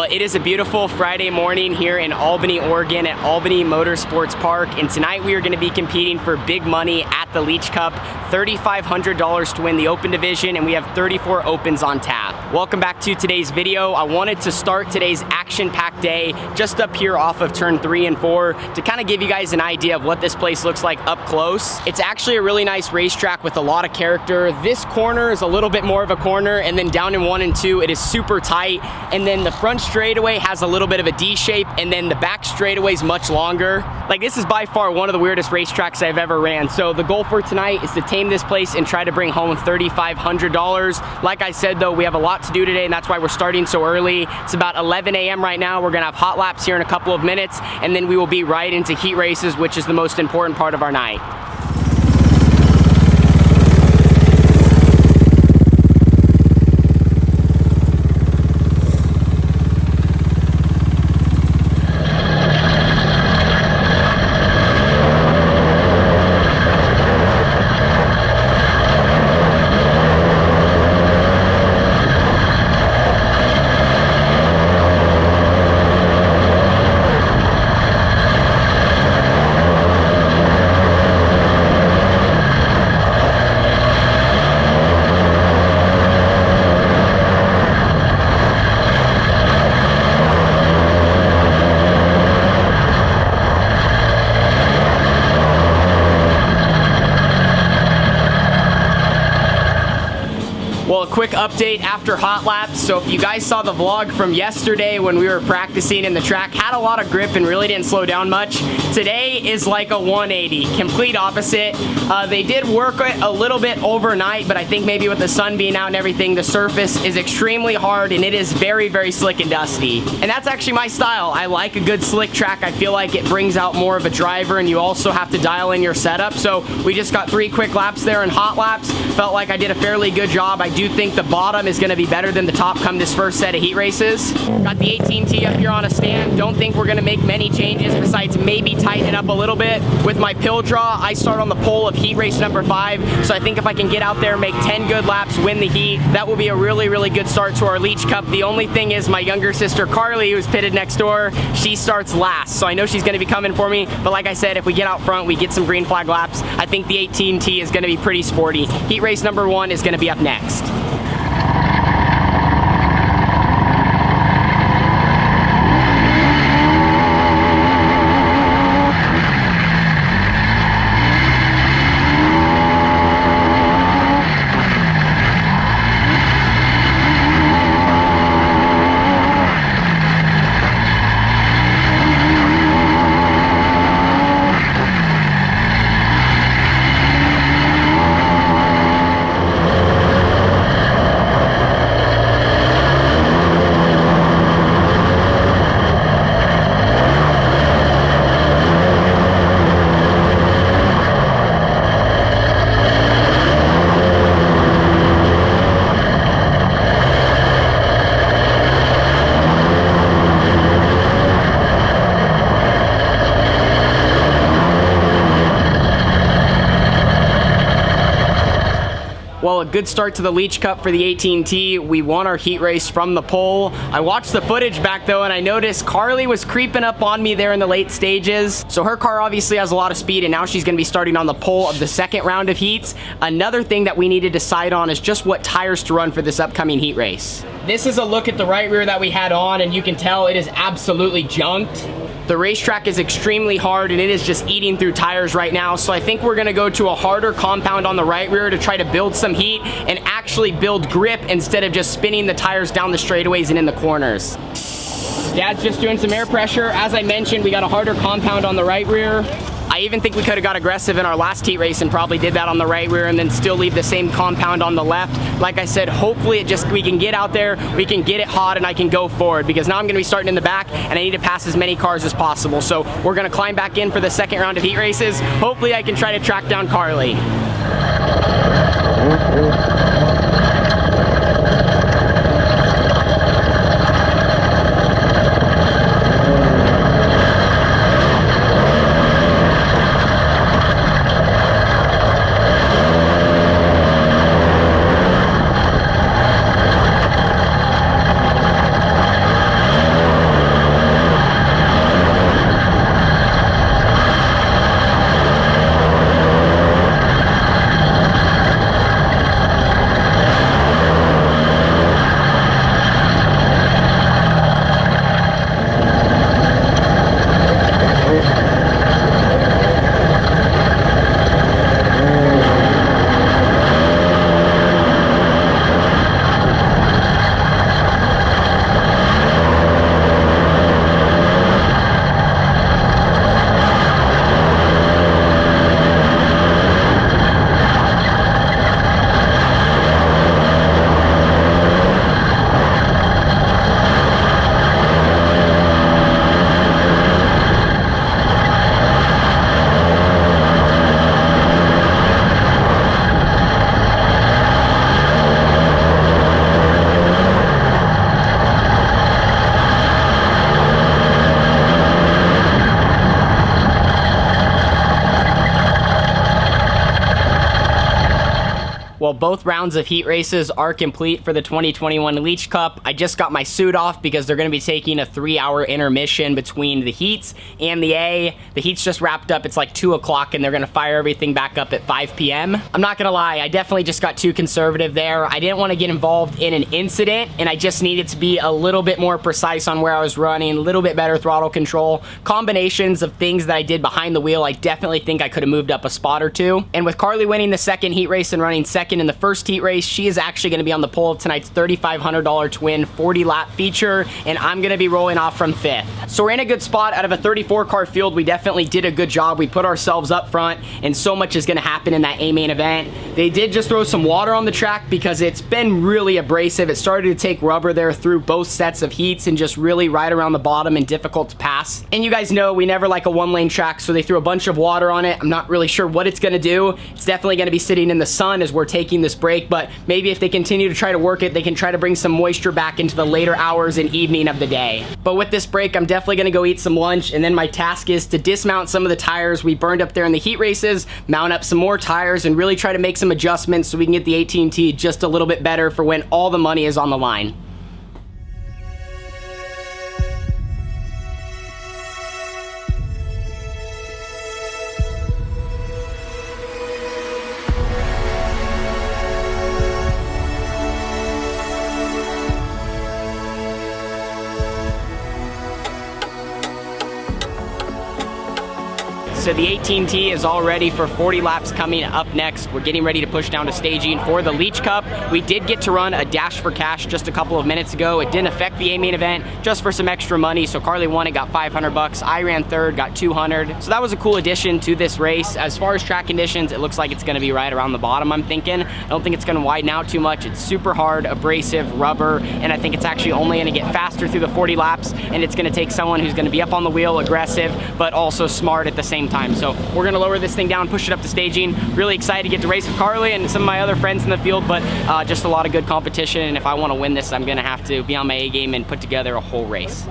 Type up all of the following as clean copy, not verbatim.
it is a beautiful Friday morning here in Albany, Oregon at Albany Motorsports Park, and tonight we are going to be competing for big money at the Leach Cup, $3,500 to win the Open division, and we have 34 Opens on tap. Welcome back to today's video. I wanted to start today's action-packed day just up here off of turn 3 and 4 to kind of give you guys an idea of what this place looks like up close. It's actually a really nice racetrack with a lot of character. This corner is a little bit more of a corner, and then down in 1 and 2 it is super tight, and then the front straightaway has a little bit of a D shape, and then the back straightaway is much longer. Like, this is by far one of the weirdest racetracks I've ever ran. So the goal for tonight is to tame this place and try to bring home $3,500. Like I said though, we have a lot to do today, and that's why we're starting so early. It's about 11 a.m. right now. We're gonna have hot laps here in a couple of minutes, and then we will be right into heat races, which is the most important part of our night. Well, a quick update after hot laps. So if you guys saw the vlog from yesterday when we were practicing in the track, had a lot of grip and really didn't slow down much. Today is like a 180, complete opposite. They did work it a little bit overnight, but I think maybe with the sun being out and everything, the surface is extremely hard and it is very, very slick and dusty. And that's actually my style. I like a good slick track. I feel like it brings out more of a driver, and you also have to dial in your setup. So we just got 3 quick laps there in hot laps. Felt like I did a fairly good job. I do think the bottom is going to be better than the top come this first set of heat races. Got the 18T up here on a stand. Don't think we're going to make many changes besides maybe tighten it up a little bit. With my pill draw, I start on the pole of heat race number 5, so I think if I can get out there, make 10 good laps, win the heat, that will be a really, really good start to our Leach Cup. The only thing is my younger sister Carly, who's pitted next door, she starts last, so I know she's going to be coming for me, but like I said, if we get out front, we get some green flag laps, I think the 18T is going to be pretty sporty. Heat race number 1 is going to be up next. Well, a good start to the Leach Cup for the 18T. We won our heat race from the pole. I watched the footage back though, and I noticed Carly was creeping up on me there in the late stages. So her car obviously has a lot of speed, and now she's gonna be starting on the pole of the second round of heats. Another thing that we need to decide on is just what tires to run for this upcoming heat race. This is a look at the right rear that we had on, and you can tell it is absolutely junked. The racetrack is extremely hard, and it is just eating through tires right now, so I think we're gonna go to a harder compound on the right rear to try to build some heat and actually build grip instead of just spinning the tires down the straightaways and in the corners. Dad's just doing some air pressure. As I mentioned, we got a harder compound on the right rear. I even think we could have got aggressive in our last heat race and probably did that on the right rear and then still leave the same compound on the left. Like I said, hopefully we can get out there, we can get it hot, and I can go forward, because now I'm gonna be starting in the back and I need to pass as many cars as possible. So we're gonna climb back in for the second round of heat races. Hopefully I can try to track down Carly. Well, both rounds of heat races are complete for the 2021 Leach Cup. I just got my suit off because they're going to be taking a 3-hour intermission between the heats and the A. The heats just wrapped up. It's like 2 o'clock and they're going to fire everything back up at 5 p.m. I'm not going to lie, I definitely just got too conservative there. I didn't want to get involved in an incident and I just needed to be a little bit more precise on where I was running, a little bit better throttle control. Combinations of things that I did behind the wheel, I definitely think I could have moved up a spot or two. And with Carly winning the second heat race and running second in the first heat race, she is actually going to be on the pole of tonight's $3,500 twin 40-lap feature, and I'm going to be rolling off from 5th. So we're in a good spot. Out of a 34-car field, we definitely did a good job. We put ourselves up front, and so much is going to happen in that A main event. They did just throw some water on the track because it's been really abrasive. It started to take rubber there through both sets of heats and just really right around the bottom and difficult to pass. And you guys know we never like a one-lane track, so they threw a bunch of water on it. I'm not really sure what it's going to do. It's definitely going to be sitting in the sun as we're taking this break, but maybe if they continue to try to work it, they can try to bring some moisture back into the later hours and evening of the day. But with this break, I'm definitely going to go eat some lunch, and then my task is to dismount some of the tires we burned up there in the heat races, mount up some more tires, and really try to make some adjustments so we can get the AT&T just a little bit better for when all the money is on the line. So the AT&T is all ready for 40 laps coming up next. We're getting ready to push down to staging for the Leach Cup. We did get to run a Dash for Cash just a couple of minutes ago. It didn't affect the A main event, just for some extra money. So Carly won, it got 500 bucks. I ran third, got 200. So that was a cool addition to this race. As far as track conditions, it looks like it's gonna be right around the bottom, I'm thinking. I don't think it's gonna widen out too much. It's super hard, abrasive, rubber, and I think it's actually only gonna get faster through the 40 laps, and it's gonna take someone who's gonna be up on the wheel, aggressive, but also smart at the same time. So we're gonna lower this thing down, push it up to staging. Really excited to get to race with Carly and some of my other friends in the field, but just a lot of good competition, and if I wanna win this, I'm gonna have to be on my A game and put together a whole race.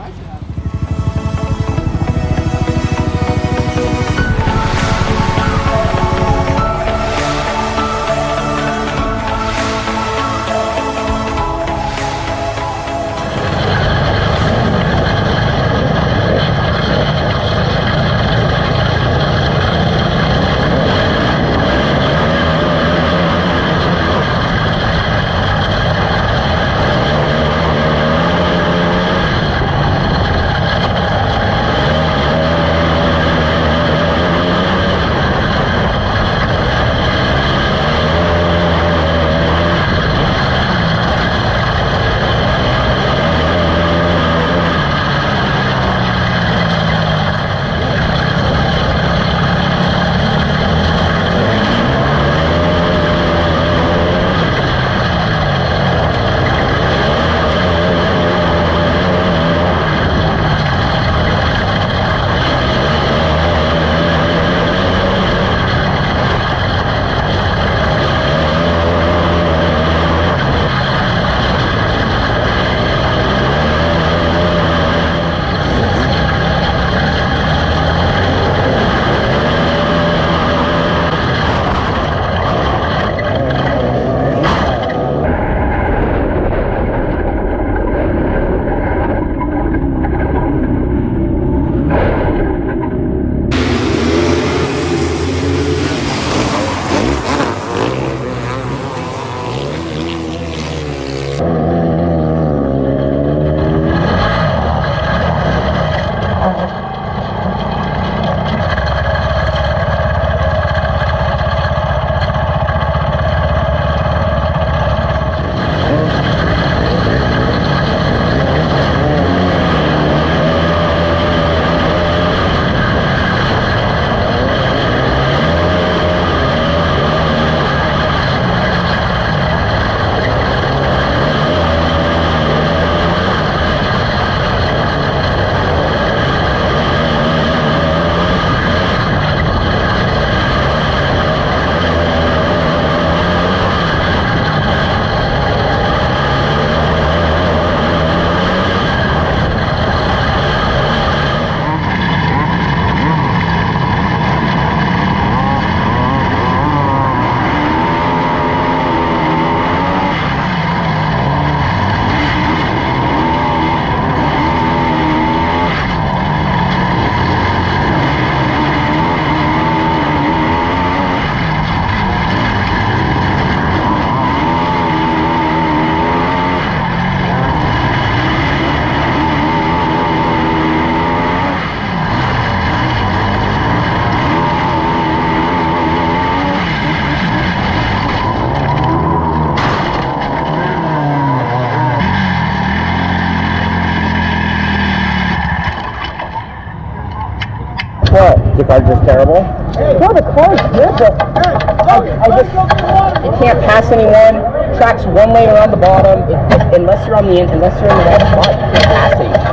car just terrible? No, the car's good, but you can't pass anyone. Track's one lane around the bottom. Unless you're in the right spot, you can't pass anyone.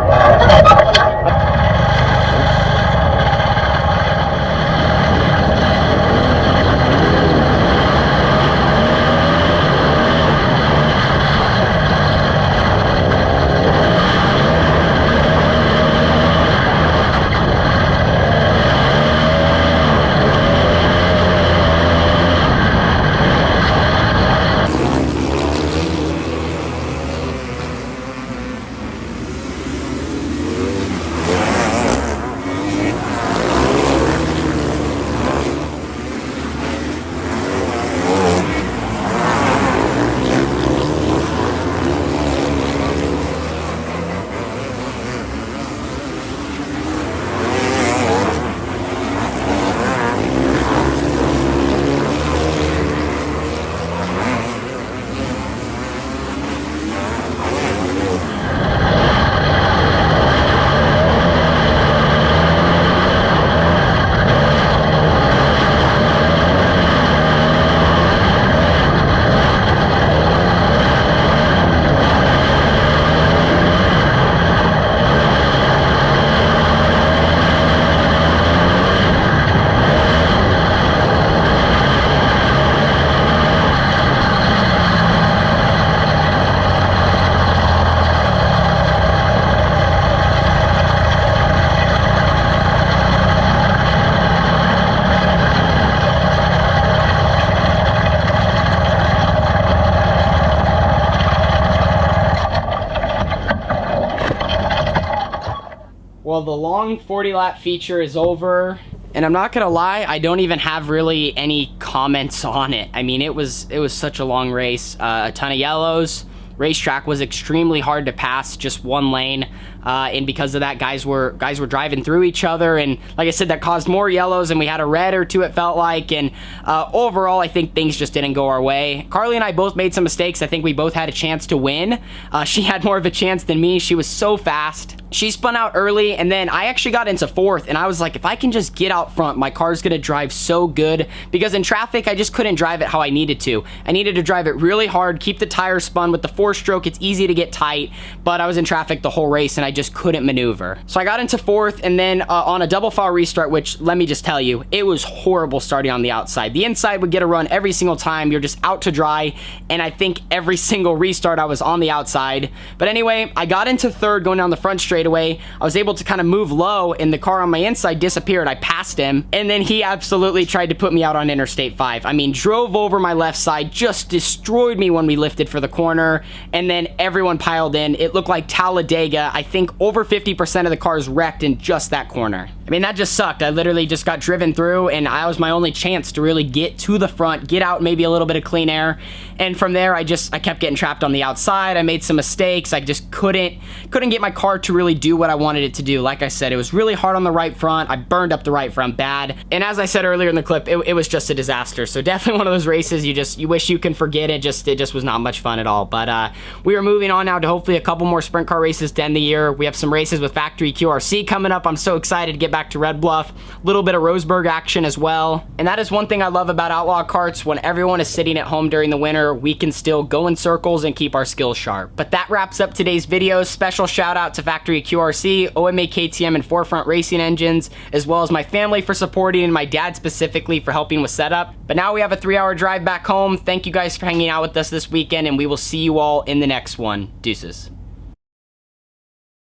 Well, the long 40-lap feature is over, and I'm not gonna lie, I don't even have really any comments on it. I mean, it was such a long race, a ton of yellows. Racetrack was extremely hard to pass, just one lane, and because of that, guys were driving through each other, and like I said, that caused more yellows, and we had a red or two, it felt like, and overall, I think things just didn't go our way. Carly and I both made some mistakes. I think we both had a chance to win. She had more of a chance than me. She was so fast. She spun out early, and then I actually got into fourth, and I was like, if I can just get out front, my car's gonna drive so good, because in traffic, I just couldn't drive it how I needed to. I needed to drive it really hard, keep the tires spun. With the four-stroke, it's easy to get tight, but I was in traffic the whole race, and I just couldn't maneuver. So I got into fourth, and then on a double file restart, which, let me just tell you, it was horrible starting on the outside. The inside would get a run every single time. You're just out to dry, and I think every single restart, I was on the outside. But anyway, I got into third going down the front straightaway. I was able to kind of move low, and the car on my inside disappeared. I passed him, and then he absolutely tried to put me out on Interstate 5. I mean, drove over my left side, just destroyed me when we lifted for the corner, and then everyone piled in. It looked like Talladega. I think over 50% of the cars wrecked in just that corner. I mean, that just sucked. I literally just got driven through, and I was my only chance to really get to the front, get out maybe a little bit of clean air, and from there, I kept getting trapped on the outside. I made some mistakes. I just couldn't get my car to really do what I wanted it to do. Like I said, it was really hard on the right front. I burned up the right front bad, and as I said earlier in the clip, it was just a disaster. So definitely one of those races you wish you can forget. It just was not much fun at all. But we are moving on now to hopefully a couple more sprint car races to end the year. We have some races with Factory QRC coming up. I'm so excited to get back to Red Bluff. A little bit of Roseburg action as well. And that is one thing I love about Outlaw Karts. When everyone is sitting at home during the winter, we can still go in circles and keep our skills sharp. But that wraps up today's video. Special shout out to Factory QRC, OMA KTM, and Forefront Racing Engines, as well as my family for supporting and my dad specifically for helping with setup. But now we have a 3-hour drive back home. Thank you guys for hanging out with us this weekend, and we will see you all in the next one. Deuces.